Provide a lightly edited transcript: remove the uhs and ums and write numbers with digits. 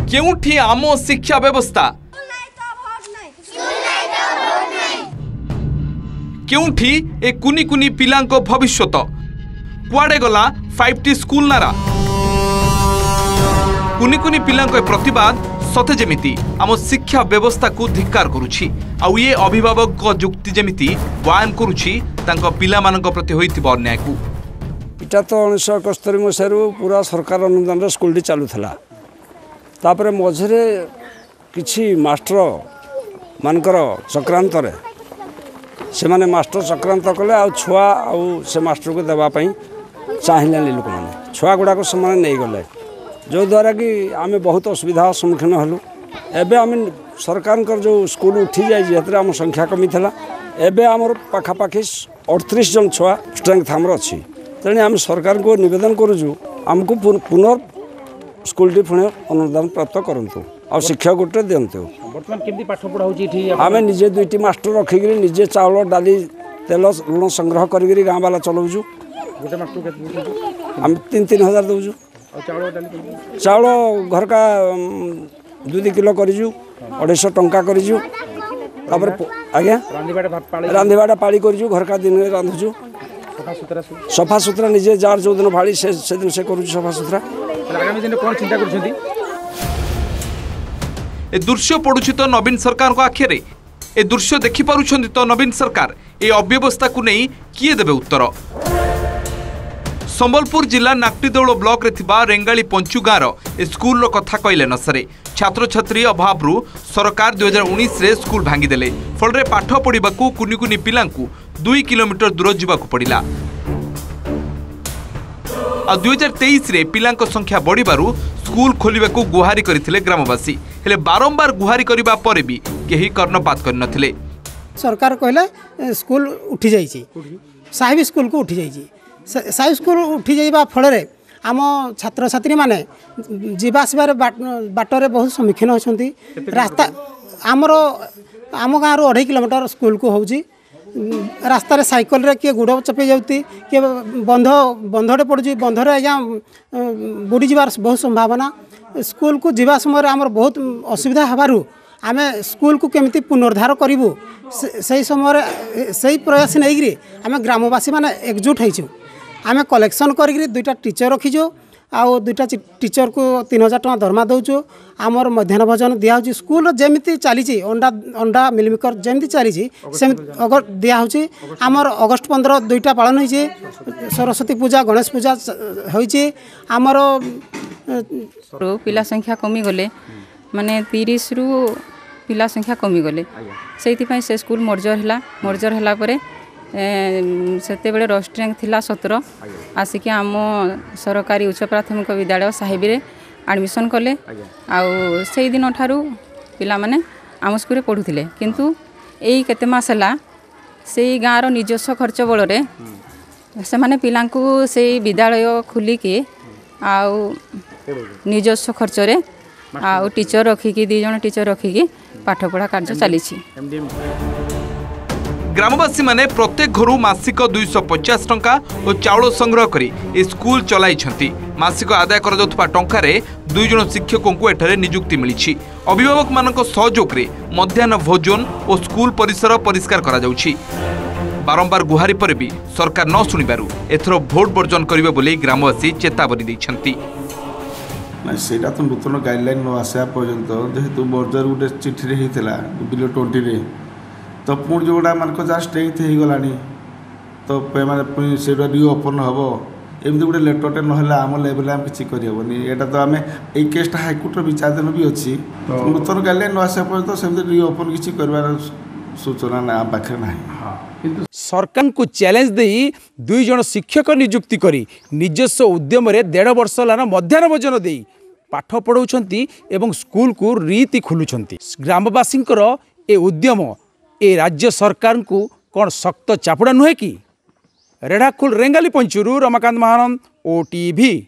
केउठी आम शिक्षा व्यवस्था केउठी ए कुनी कुनी पिलांको भविष्यत कुआडे गला 5T स्कूल नारा कुनी कुनी पिलांको प्रतिवाद सते जेमिति आम शिक्षा व्यवस्था को धिक्कार करुछि आउ ये अभिभावक को जुक्ति जेमिति बयान करुछि तांको पिला मानक प्रति होइतिबा अन्याय को इटा तो 1971 मसीह पूरा सरकार अनुदान स्कूल चलूला तापर मझे किछि मास्टर मानकर चक्रांत से माने मास्टर चक्रांत कले आ छुआ से मास्टर को देवाई चाहिए लोक मैंने छुआ गुड़ाक से नहीं गले जो द्वारा कि आम बहुत असुविधा सम्मुखीन हलु एबे आम सरकार जो स्कूल उठी जाइए आम संख्या कमी था एबे आमर पाखापाखि 38 जन छुआ स्ट्रेंथ आमर अच्छी तेणु आम सरकार को निवेदन करुचु आमको पुनः स्कूल पुणे अनुदान प्राप्त करूँ आ शिक्षा गोटे दिंतु आम निजे 2टी मास्टर रखिक निजे चाउल डाली तेल लुण संग्रह कर गाँ वाला चलाऊँ आम 3,000 दौचु चाउल घर का 2 किलो करूँ 250 टंका करूँ आज्ञा रांधिबाटा पाड़ी करूँ घर का दिन में रांधुचु सफा सुतरा निजे जार जो दिन भाड़ी से दिन से करूँ सफा सुतरा चिंता कर ए दृश्य पड़ुछि तो नवीन सरकार को आखिरे ए दृश्य देखि पारुछन्ति तो नवीन सरकार ए अव्यवस्था को नहीं किए देबे उत्तर। संबलपुर जिला नाक्टीदौल ब्लॉक रे थिबा रेंगाली पंचु गाँर ए स्कूल रो कथा कहले न सरे छात्र छात्री अभाव रु सरकार 2019 रे स्कूल भांगी देले फल रे पाठ पढ़िबाकू कुनी कुनी पिलांकू 2 किलोमीटर दूर जीवाकू पड़िला आ 2023 रे पिलांक संख्या बढ़िबारु स्कूल खोलिबाकू गुहारी करथिले ग्रामवासी हेले बारंबार गुहारी करिबा परे भी केही कर्णपात करनथिले। सरकार कहले स्कूल उठी जाइछि साहिब स्कूल को उठी जाइछि साहिब स्कूल उठी जाइबा फल रे आम छात्र छात्री माने जीवा आसबार बाटरे बहुत सम्मुखीन होछंती रास्ता आमर आम गाँव 2.5 किलोमीटर स्कूल को होउछि रास्तार साइकल रे किए गुड़ चपे जाती किए बंधटे पड़ुची बंधरे आज्ञा बुड़ी जबार बहुत संभावना स्कूल को जीवा समय आमर बहुत असुविधा हबारु आमे स्कूल को केमिति पुनरुद्धार करूँ से समय से प्रयास नहीं आम ग्रामवासी माने एकजुट होइछु आमे कलेक्शन करी 2टा टीचर रखीचु आउ 2टा टीचर को 3,000 टका दरमा दौचु आमर मध्याह्न भोजन दिया स्कूल जमी चली अंडा मिलमिकर जमी चली दिया आमर अगस्ट 15 2टा पालन होइछे सरस्वती पूजा गणेश पूजा होइछे आमर पिला संख्या कमी गले माने 30 रु पिला संख्या कमी गले से स्कूल मर्जर हला परे सेते बेले रोस्ट्रिंग थिला 17 आसिक आम सरकारी उच्च प्राथमिक विद्यालय साहिब रे एडमिशन कले आउ से दिन ठारू पिला माने आम स्कूल पढ़ुथिले किंतु एई केते मास हला से गाँर निजस्व खर्च बल रे से माने पिलांकु से विद्यालय खुली के आउ निजस्व खर्च रे आउ टीचर रखिकी 2 जन टीचर रखिकी पाठपढ़ा कार्य चली ग्रामवासी माने प्रत्येक घरु मासिक 250 टंका और चाउल संग्रह करी ए स्कूल चलाई मासिक आदाय कर जाउथबा टंका रे 2 जन शिक्षकों को एठारे नियुक्ति मिली अभिभावक मानक सहयोग रे मध्याह्न भोजन और स्कूल परिसर परिष्कार करा जाउछि बारंबार गुहारी पर भी सरकार न सुनिबारु एथरो भोट वर्जन करिवे बोली ग्रामवासी चेतावनी दैछंती सेटा तो नूतन गाइडलाइन न आसा पर्यंत जेहेतु बर्जर गोटे चिठी रे हितला बिलो 20 रे तो पुणी जोड़ा मानक जहाँ स्ट्रेंथ हो गलानी तो मैंने से रिओपन हम एमती गोटे लेटरटे ना आम लेवल आम किसी करहबनी यहाँ तो आम ये केसटा हाइकोर्टर विचारधीन भी अच्छी नूतन गाइडलाइन न आसा पर्यंत सेमती रिओपन किसी कर सूचना ना पाखे ना सरकार को चैलेंज दे 2 जन शिक्षक नियुक्ति करी निजस्व उद्यम 1.5 वर्ष लाना मध्याह्न भोजन दे पाठ पढ़ाउछंती एवं स्कूल को रीति खोलुछंती ग्रामवासी ए उद्यम ए राज्य सरकार को कौन शक्त चापुड़ा नुहे कि रेढ़ाखोल रेंगाली पंचुरू रमाकांत महानंद OTV।